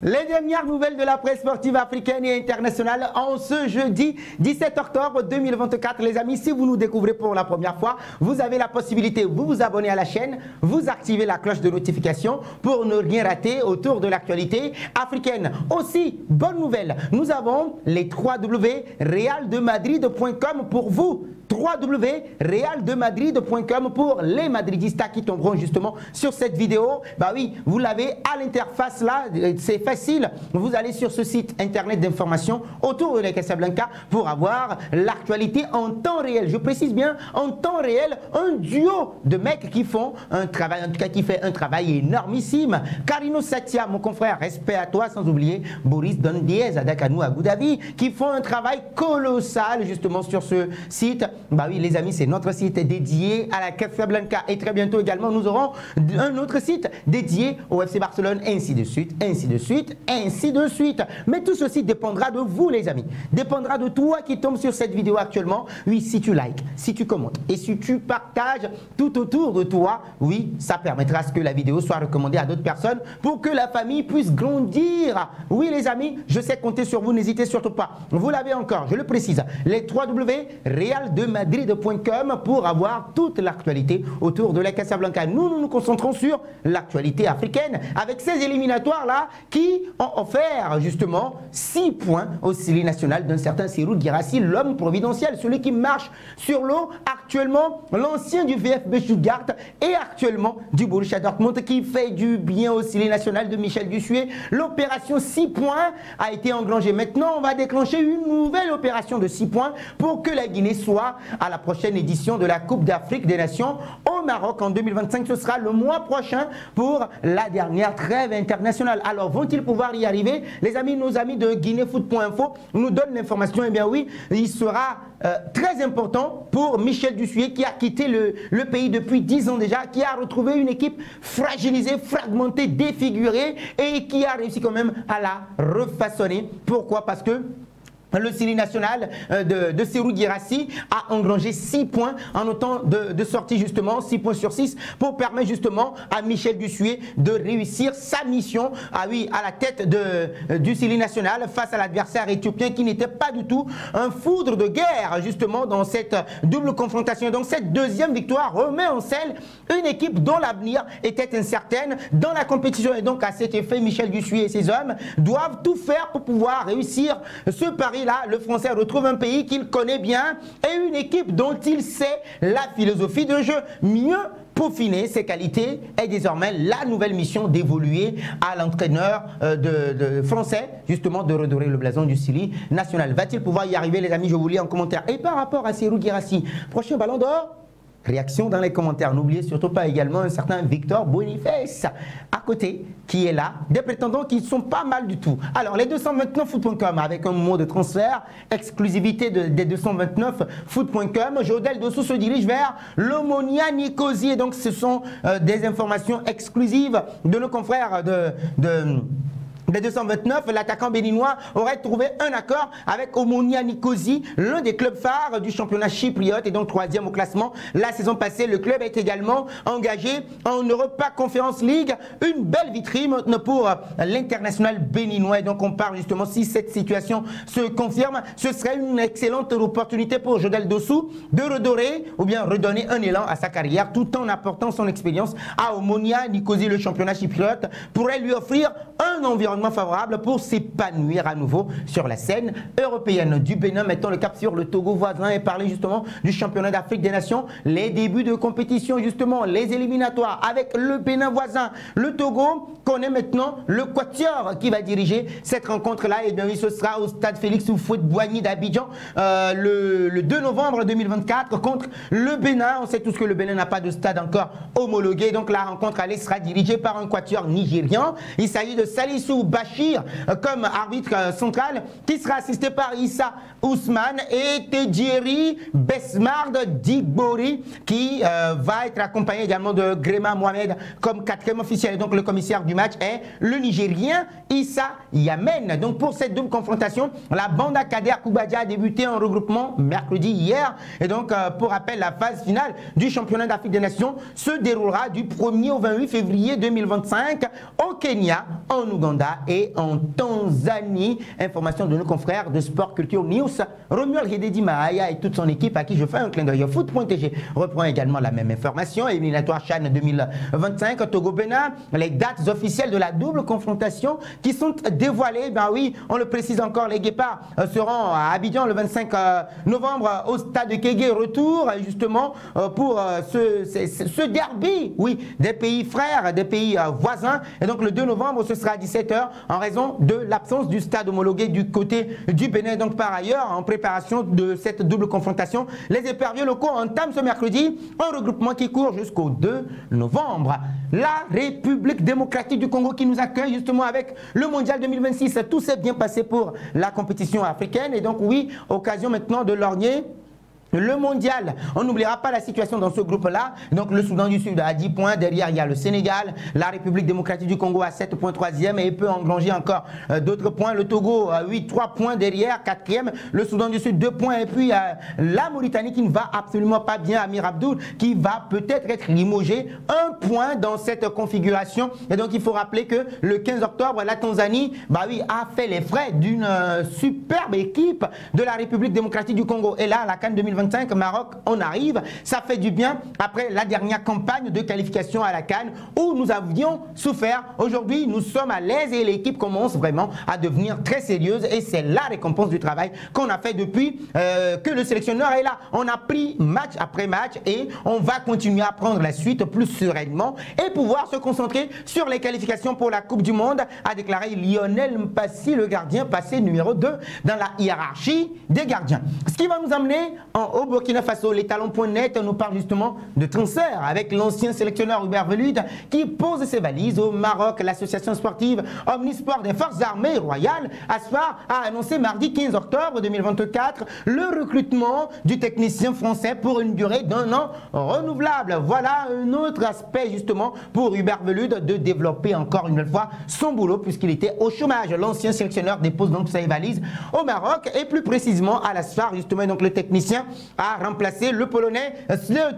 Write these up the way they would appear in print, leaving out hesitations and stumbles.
Les dernières nouvelles de la presse sportive africaine et internationale en ce jeudi 17 octobre 2024. Les amis, si vous nous découvrez pour la première fois, vous avez la possibilité de vous abonner à la chaîne, vous activez la cloche de notification pour ne rien rater autour de l'actualité africaine. Aussi, bonne nouvelle, nous avons les www.realdemadrid.com pour vous. www.realdemadrid.com pour les madridistas qui tomberont justement sur cette vidéo. Bah oui, vous l'avez à l'interface là, c'est facile. Vous allez sur ce site internet d'information autour de la Casablanca pour avoir l'actualité en temps réel. Je précise bien en temps réel, un duo de mecs qui font un travail, en tout cas qui fait un travail énormissime. Karino Satia, mon confrère, respect à toi, sans oublier Boris Dondiez à Dakanou à Abu Dhabi, qui font un travail colossal justement sur ce site. Bah oui les amis, c'est notre site dédié à la Casablanca et très bientôt également nous aurons un autre site dédié au FC Barcelone, ainsi de suite, ainsi de suite, ainsi de suite. Mais tout ceci dépendra de vous les amis, dépendra de toi qui tombe sur cette vidéo actuellement. Oui, si tu likes, si tu commentes et si tu partages tout autour de toi, oui, ça permettra à ce que la vidéo soit recommandée à d'autres personnes pour que la famille puisse grandir. Oui les amis, je sais compter sur vous, n'hésitez surtout pas. Vous l'avez encore, je le précise, les www.realdemadrid.com pour avoir toute l'actualité autour de la Casablanca. Nous nous concentrons sur l'actualité africaine avec ces éliminatoires là qui ont offert justement 6 points au Sili national d'un certain Serhou Guirassy, l'homme providentiel, celui qui marche sur l'eau actuellement, l'ancien du VfB Stuttgart et actuellement du Borussia Dortmund qui fait du bien au Sili national de Michel Dussuet. L'opération 6 points a été engagée. Maintenant, on va déclencher une nouvelle opération de 6 points pour que la Guinée soit à la prochaine édition de la Coupe d'Afrique des Nations au Maroc en 2025. Ce sera le mois prochain pour la dernière trêve internationale. Alors, vont-ils pouvoir y arriver? Les amis, nos amis de guinéfoot.info nous donnent l'information. Eh bien oui, il sera très important pour Michel Dussuet qui a quitté le pays depuis 10 ans déjà, qui a retrouvé une équipe fragilisée, fragmentée, défigurée et qui a réussi quand même à la refaçonner. Pourquoi? Parce que le Sili national de Serhou Guirassy a engrangé 6 points en autant de sorties justement, 6 points sur 6 pour permettre justement à Michel Dussuet de réussir sa mission à la tête du Sili national face à l'adversaire éthiopien qui n'était pas du tout un foudre de guerre justement dans cette double confrontation. Donc cette deuxième victoire remet en selle une équipe dont l'avenir était incertaine dans la compétition et donc à cet effet Michel Dussuet et ses hommes doivent tout faire pour pouvoir réussir ce pari. Là, le Français retrouve un pays qu'il connaît bien et une équipe dont il sait la philosophie de jeu. Mieux peaufiner ses qualités est désormais la nouvelle mission d'évoluer à l'entraîneur français, justement de redorer le blason du Sili national. Va-t-il pouvoir y arriver les amis? Je vous lis en commentaire. Et par rapport à Serhou Guirassy, prochain ballon d'or? Réaction dans les commentaires. N'oubliez surtout pas également un certain Victor Boniface à côté qui est là. Des prétendants qui sont pas mal du tout. Alors les 229foot.com avec un mot de transfert, exclusivité des 229foot.com. Jodel Dossou se dirige vers l'Omonia Nicosie. Et donc ce sont des informations exclusives de nos confrères des 229, l'attaquant béninois aurait trouvé un accord avec Omonia Nicosie, l'un des clubs phares du championnat chypriote et donc 3e au classement. La saison passée, le club est également engagé en Europa Conference League, une belle vitrine pour l'international béninois. Et donc on parle justement, si cette situation se confirme, ce serait une excellente opportunité pour Jodel Dossou de redorer ou bien redonner un élan à sa carrière tout en apportant son expérience à Omonia Nicosie. Le championnat chypriote pourrait lui offrir un environnement favorable pour s'épanouir à nouveau sur la scène européenne. Du Bénin, mettons le cap sur le Togo voisin et parler justement du championnat d'Afrique des Nations, les débuts de compétition justement, les éliminatoires avec le Bénin voisin. Le Togo connaît maintenant le quatuor qui va diriger cette rencontre-là et bien oui, ce sera au stade Félix Houphouët-Boigny d'Abidjan le 2 novembre 2024 contre le Bénin. On sait tous que le Bénin n'a pas de stade encore homologué, donc la rencontre allée sera dirigée par un quatuor nigérian. Il s'agit de Salissou Bachir comme arbitre central qui sera assisté par Issa Ousmane et Tedjeri Besmard Dibori qui va être accompagné également de Gréma Mohamed comme 4e officiel. Et donc le commissaire du match est le Nigérien Issa Yamen. Donc pour cette double confrontation, la bande Kader Koubadia a débuté en regroupement mercredi hier. Et donc pour rappel, la phase finale du championnat d'Afrique des Nations se déroulera du 1er au 28 février 2025 au Kenya, en Ouganda Ouganda et en Tanzanie. Information de nos confrères de Sport Culture News. Romuald Hededi Mahaya et toute son équipe à qui je fais un clin d'œil. Foot.tg reprend également la même information. Éliminatoire CHAN 2025, Togo-Bénin, les dates officielles de la double confrontation qui sont dévoilées. Ben oui, on le précise encore, les Guépards seront à Abidjan le 25 novembre au stade de Kégué. Retour justement pour ce derby, oui, des pays frères, des pays voisins. Et donc le 2 novembre, ce sera à 17 h en raison de l'absence du stade homologué du côté du Bénin. Donc par ailleurs, en préparation de cette double confrontation, les éperviers locaux entament ce mercredi un regroupement qui court jusqu'au 2 novembre. La République démocratique du Congo qui nous accueille justement avec le mondial 2026. Tout s'est bien passé pour la compétition africaine et donc oui, occasion maintenant de lorgner le mondial. On n'oubliera pas la situation dans ce groupe-là. Donc le Soudan du Sud à 10 points. Derrière, il y a le Sénégal. La République démocratique du Congo à 7 points, 3e. Et il peut engranger encore d'autres points. Le Togo à 3 points derrière, 4e. Le Soudan du Sud, 2 points. Et puis la Mauritanie qui ne va absolument pas bien. Amir Abdoul qui va peut-être être limogé. 1 point dans cette configuration. Et donc il faut rappeler que le 15 octobre, la Tanzanie a fait les frais d'une superbe équipe de la République démocratique du Congo. Et là, la CAN 2025, Maroc, on arrive. Ça fait du bien après la dernière campagne de qualification à la CAN où nous avions souffert. Aujourd'hui, nous sommes à l'aise et l'équipe commence vraiment à devenir très sérieuse et c'est la récompense du travail qu'on a fait depuis que le sélectionneur est là. On a pris match après match et on va continuer à prendre la suite plus sereinement et pouvoir se concentrer sur les qualifications pour la Coupe du Monde, a déclaré Lionel Mpassi, le gardien passé numéro 2 dans la hiérarchie des gardiens. Ce qui va nous amener au Burkina Faso. Les talons.net nous parle justement de transfert avec l'ancien sélectionneur Hubert Velud qui pose ses valises au Maroc. L'association sportive Omnisport des Forces armées royales, ASFAR, a annoncé mardi 15 octobre 2024 le recrutement du technicien français pour une durée d'1 an renouvelable. Voilà un autre aspect justement pour Hubert Velud de développer encore une fois son boulot puisqu'il était au chômage. L'ancien sélectionneur dépose donc ses valises au Maroc et plus précisément à l'ASFAR justement. Donc le technicien a remplacé le Polonais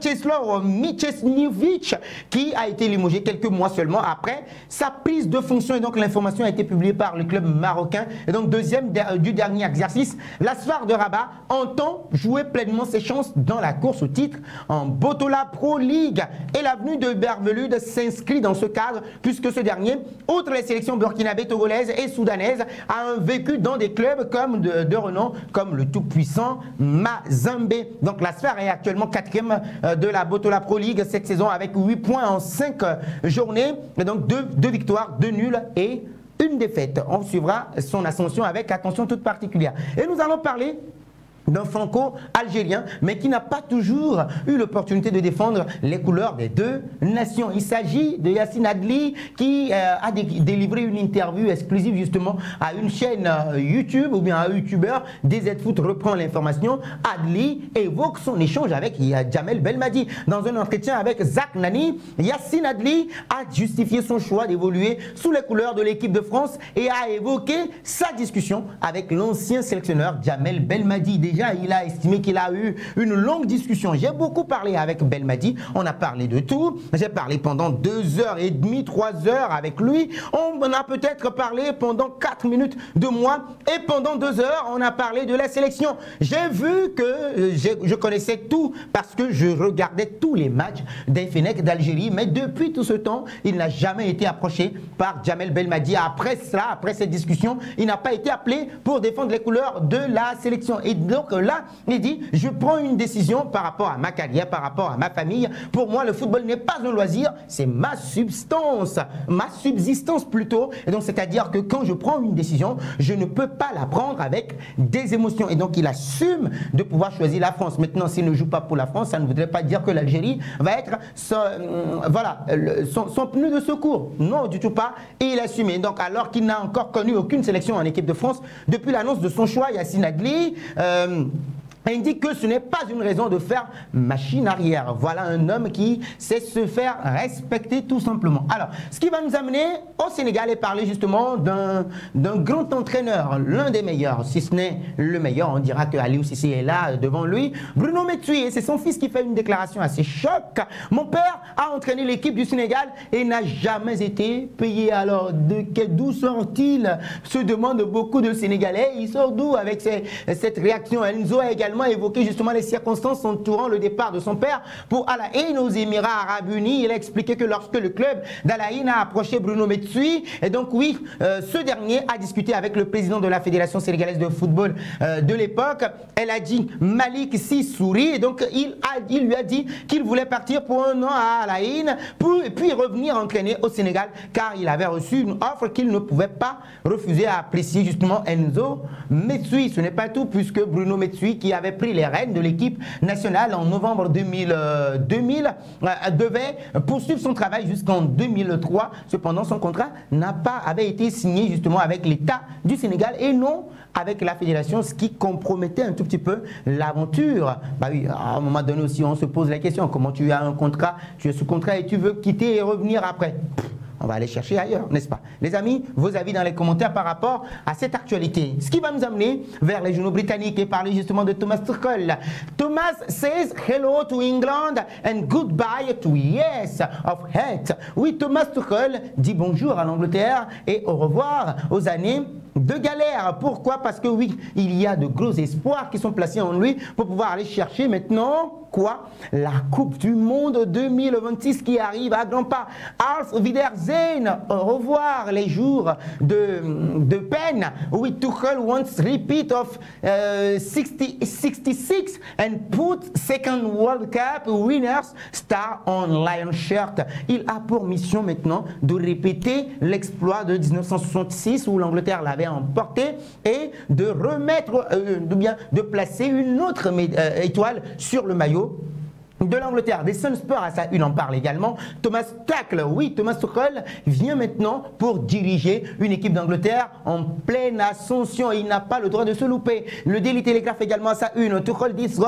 Czesław Mieczysławicz qui a été limogé quelques mois seulement après sa prise de fonction. Et donc l'information a été publiée par le club marocain. Et donc deuxième du dernier exercice, l'ASFAR de Rabat entend jouer pleinement ses chances dans la course au titre en Botola Pro League. Et l'avenue de Hubert Velud s'inscrit dans ce cadre puisque ce dernier, outre les sélections burkinabé, togolaises et soudanaises, a un vécu dans des clubs comme de renom comme le tout-puissant Mazembe. Donc la sphère est actuellement 4e de la Botola Pro League cette saison avec 8 points en 5 journées. Et donc 2 victoires, 2 nuls et 1 défaite. On suivra son ascension avec attention toute particulière. Et nous allons parler d'un franco-algérien, mais qui n'a pas toujours eu l'opportunité de défendre les couleurs des deux nations. Il s'agit de Yacine Adli qui a délivré une interview exclusive justement à une chaîne YouTube ou bien à un youtubeur. DZ Foot reprend l'information. Adli évoque son échange avec Djamel Belmadi. Dans un entretien avec Zach Nani, Yacine Adli a justifié son choix d'évoluer sous les couleurs de l'équipe de France et a évoqué sa discussion avec l'ancien sélectionneur Djamel Belmadi. Déjà, il a estimé qu'il a eu une longue discussion. J'ai beaucoup parlé avec Belmadi. On a parlé de tout. J'ai parlé pendant 2h30, 3h avec lui. On a peut-être parlé pendant 4 minutes de moi. Et pendant 2 heures, on a parlé de la sélection. J'ai vu que je connaissais tout parce que je regardais tous les matchs des Fenech d'Algérie. Mais depuis tout ce temps, il n'a jamais été approché par Djamel Belmadi. Après cela, après cette discussion, il n'a pas été appelé pour défendre les couleurs de la sélection. Et donc là, il dit, je prends une décision par rapport à ma carrière, par rapport à ma famille. Pour moi, le football n'est pas un loisir, c'est ma subsistance plutôt. Et donc, c'est-à-dire que quand je prends une décision, je ne peux pas la prendre avec des émotions. Et donc, il assume de pouvoir choisir la France. Maintenant, s'il ne joue pas pour la France, ça ne voudrait pas dire que l'Algérie va être son pneu de secours. Non, du tout pas. Et il assume. Et donc, alors qu'il n'a encore connu aucune sélection en équipe de France, depuis l'annonce de son choix, Yacine Adli indique que ce n'est pas une raison de faire machine arrière. Voilà un homme qui sait se faire respecter tout simplement. Alors, ce qui va nous amener au Sénégal et parler justement d'un grand entraîneur, l'un des meilleurs, si ce n'est le meilleur. On dira que Aliou Cissé est là devant lui. Bruno Metsuy, et c'est son fils qui fait une déclaration assez choc. Mon père a entraîné l'équipe du Sénégal et n'a jamais été payé. Alors, d'où sort-il? Se demandent beaucoup de Sénégalais. Il sort d'où avec cette réaction? Enzo a également évoqué justement les circonstances entourant le départ de son père pour Al Ain aux Émirats Arabes Unis. Il a expliqué que lorsque le club d'Al Ain a approché Bruno Metsuy, et donc oui, ce dernier a discuté avec le président de la Fédération sénégalaise de football de l'époque, elle a dit Malik Sissouri, et donc il lui a dit qu'il voulait partir pour un an à Al Ain, puis revenir entraîner au Sénégal, car il avait reçu une offre qu'il ne pouvait pas refuser, à apprécier justement Enzo Metsuy. Ce n'est pas tout, puisque Bruno Metsuy, qui avait pris les rênes de l'équipe nationale en novembre 2000, devait poursuivre son travail jusqu'en 2003. Cependant, son contrat avait été signé justement avec l'État du Sénégal et non avec la fédération, ce qui compromettait un tout petit peu l'aventure. Bah oui, à un moment donné aussi, on se pose la question, comment tu as un contrat, tu es sous contrat et tu veux quitter et revenir après? On va aller chercher ailleurs, n'est-ce pas? Les amis, vos avis dans les commentaires par rapport à cette actualité. Ce qui va nous amener vers les journaux britanniques et parler justement de Thomas Tuchel. Thomas says hello to England and goodbye to years of hate. Oui, Thomas Tuchel dit bonjour à l'Angleterre et au revoir aux années de galère. Pourquoi? Parce que oui, il y a de gros espoirs qui sont placés en lui pour pouvoir aller chercher maintenant quoi? La Coupe du Monde 2026 qui arrive à grands pas. Auf Wiedersehen, au revoir les jours de peine. Oui, Tuchel wants repeat of 66 and put second World Cup winners star on lion shirt. Il a pour mission maintenant de répéter l'exploit de 1966 où l'Angleterre l'avait emporté et de remettre, de placer une autre étoile sur le maillot de l'Angleterre. Des Sun Spurs à sa une en parle également. Thomas Tuchel, oui, Thomas Tuchel vient maintenant pour diriger une équipe d'Angleterre en pleine ascension et il n'a pas le droit de se louper. Le Daily Telegraph également à sa une. Tuchel, this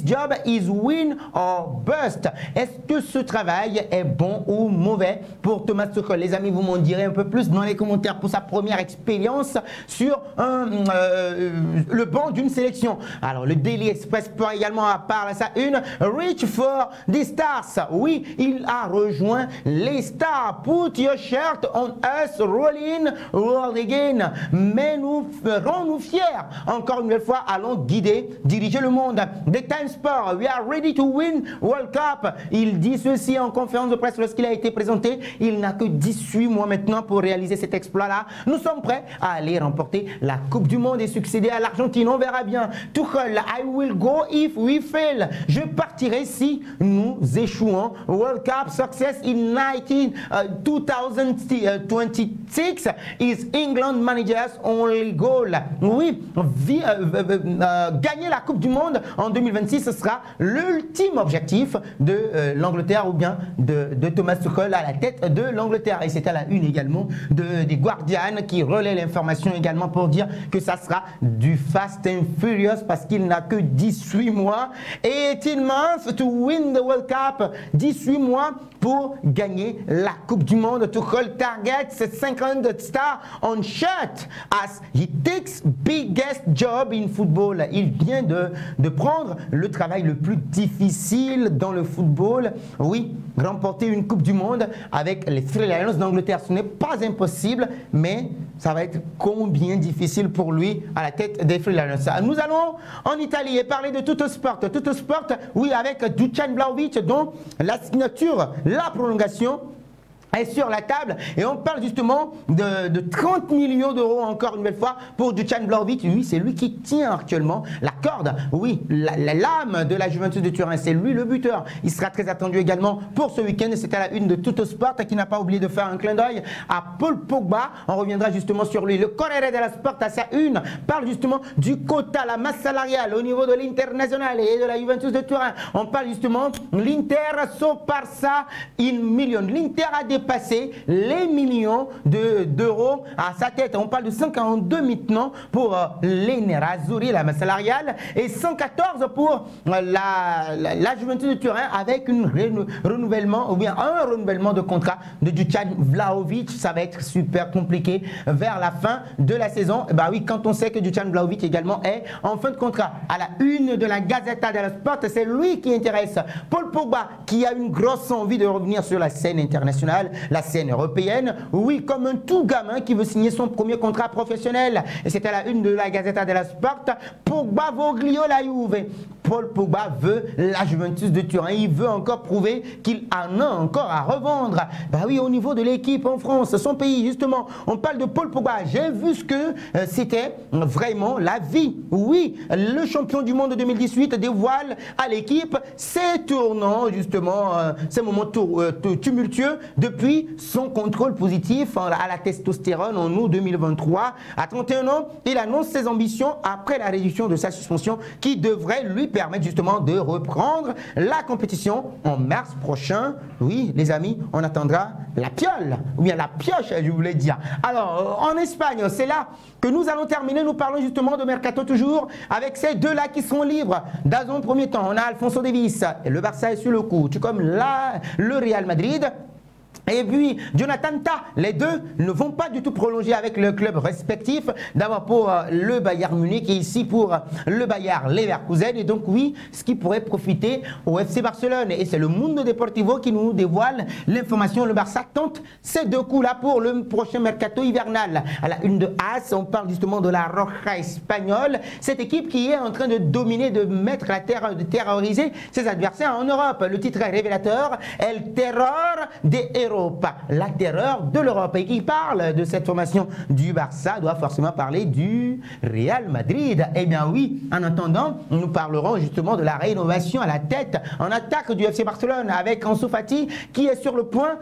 job is win or bust. Est-ce que ce travail est bon ou mauvais pour Thomas Tuchel? Les amis, vous m'en direz un peu plus dans les commentaires pour sa première expérience sur le banc d'une sélection. Alors, le Daily Express également parle à sa une. Reach for the stars. Oui, il a rejoint les stars. Put your shirt on us, rolling, roll again. Mais rends-nous fiers. Encore une nouvelle fois, allons diriger le monde. The Times Sport, we are ready to win World Cup. Il dit ceci en conférence de presse lorsqu'il a été présenté. Il n'a que 18 mois maintenant pour réaliser cet exploit-là. Nous sommes prêts à aller remporter la Coupe du Monde et succéder à l'Argentine. On verra bien. Tuchel, I will go if we fail. Je partirai si nous échouons. World Cup success in 2026 is England manager's only goal. Oui, gagner la Coupe du Monde en 2026, ce sera l'ultime objectif de l'Angleterre ou bien de Thomas Tuchel à la tête de l'Angleterre. Et c'est à la une également des Guardian qui relaie l'information également pour dire que ça sera du Fast and Furious parce qu'il n'a que 18 mois. 18 months to win the World Cup. 18 mois pour gagner la Coupe du Monde. Tuchel targets 50 stars on shirt as he takes biggest job in football. Il vient de prendre le travail le plus difficile dans le football. Oui, remporter une Coupe du Monde avec les Three Lions d'Angleterre, ce n'est pas impossible, mais ça va être combien difficile pour lui à la tête des Three Lions. Nous allons en Italie et parler de Tuttosport. Tuttosport, oui, avec Dusan Vlahovic, dont la signature, la prolongation est sur la table et on parle justement de 30 millions d'euros encore une nouvelle fois pour Dusan Vlahovic. Oui, c'est lui qui tient actuellement la corde, oui, l'âme de la Juventus de Turin, c'est lui le buteur. Il sera très attendu également pour ce week-end. C'est à la une de Tuttosport qui n'a pas oublié de faire un clin d'œil à Paul Pogba. On reviendra justement sur lui. Le Corriere della Sport à sa une parle justement du quota, la masse salariale au niveau de l'International et de la Juventus de Turin. On parle justement l'Inter so par ça in million. L'Inter a des dépasser les millions d'euros à sa tête. On parle de 142 maintenant pour les Nerazzurri, la masse salariale, et 114 pour la Juventus de Turin avec un renouvellement de contrat de Dusan Vlahovic. Ça va être super compliqué vers la fin de la saison. Bah oui, quand on sait que Dusan Vlahovic également est en fin de contrat. À la une de la Gazzetta dello Sport, c'est lui qui intéresse Paul Pogba, qui a une grosse envie de revenir sur la scène internationale, la scène européenne. Oui, comme un tout gamin qui veut signer son premier contrat professionnel. Et c'est à la une de la Gazzetta dello Sport. Pogba voglio la Juve. Paul Pogba veut la Juventus de Turin. Il veut encore prouver qu'il en a encore à revendre. Bah oui, au niveau de l'équipe en France, son pays, justement, on parle de Paul Pogba. J'ai vu ce que c'était vraiment la vie. Oui, le champion du monde 2018 dévoile à l'équipe ses tournants, justement, ces moments tumultueux depuis son contrôle positif à la testostérone en août 2023. À 31 ans, il annonce ses ambitions après la réduction de sa suspension qui devrait lui permettre justement de reprendre la compétition en mars prochain. Oui, les amis, on attendra la piole, ou bien la pioche, je voulais dire. Alors, en Espagne, c'est là que nous allons terminer. Nous parlons justement de Mercato toujours, avec ces deux-là qui sont libres. Dans un premier temps, on a Alphonso Davies, et le Barça est sur le coup, tout comme le Real Madrid. Et puis, Jonathan Tah, les deux ne vont pas du tout prolonger avec le club respectif. D'abord pour le Bayern Munich et ici pour le Bayer Leverkusen. Et donc oui, ce qui pourrait profiter au FC Barcelone. Et c'est le Mundo Deportivo qui nous dévoile l'information. Le Barça tente ces deux coups-là pour le prochain mercato hivernal. À la une de AS, on parle justement de la Roja espagnole. Cette équipe qui est en train de dominer, de mettre la terre, de terroriser ses adversaires en Europe. Le titre est révélateur. El Terror des Héros. La terreur de l'Europe. Et qui parle de cette formation du Barça doit forcément parler du Real Madrid. Eh bien oui, en attendant, nous parlerons justement de la rénovation à la tête en attaque du FC Barcelone avec Ansu Fati qui est sur le point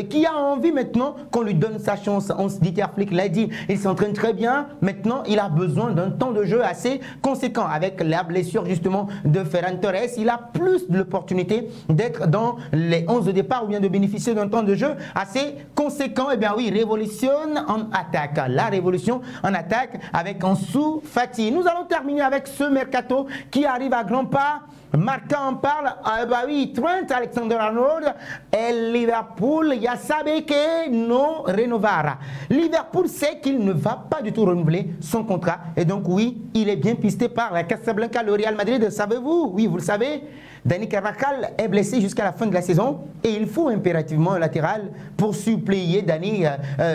qui a envie maintenant qu'on lui donne sa chance. Dieter Flick l'a dit, il s'entraîne très bien. Maintenant, il a besoin d'un temps de jeu assez conséquent. Avec la blessure justement de Ferran Torres, il a plus de l'opportunité d'être dans les 11 de départ ou bien de bénéficier d'un temps de jeu assez conséquent. Eh bien oui, révolution en attaque. La révolution en attaque avec Ansu Fati. Nous allons terminer avec ce mercato qui arrive à grands pas. Marca en parle. Bah oui, Trent Alexander-Arnold et Liverpool, ya sabe que no renovara. Liverpool sait qu'il ne va pas du tout renouveler son contrat. Et donc oui, il est bien pisté par la Casablanca, le Real Madrid. Savez-vous? Oui, vous le savez. Dani Carvajal est blessé jusqu'à la fin de la saison et il faut impérativement un latéral pour suppléer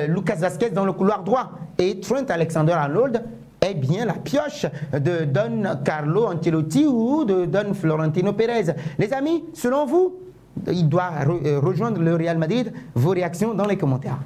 Lucas Vazquez dans le couloir droit. Et Trent Alexander-Arnold est bien la pioche de Don Carlo Ancelotti ou de Don Florentino Pérez. Les amis, selon vous, il doit rejoindre le Real Madrid. Vos réactions dans les commentaires.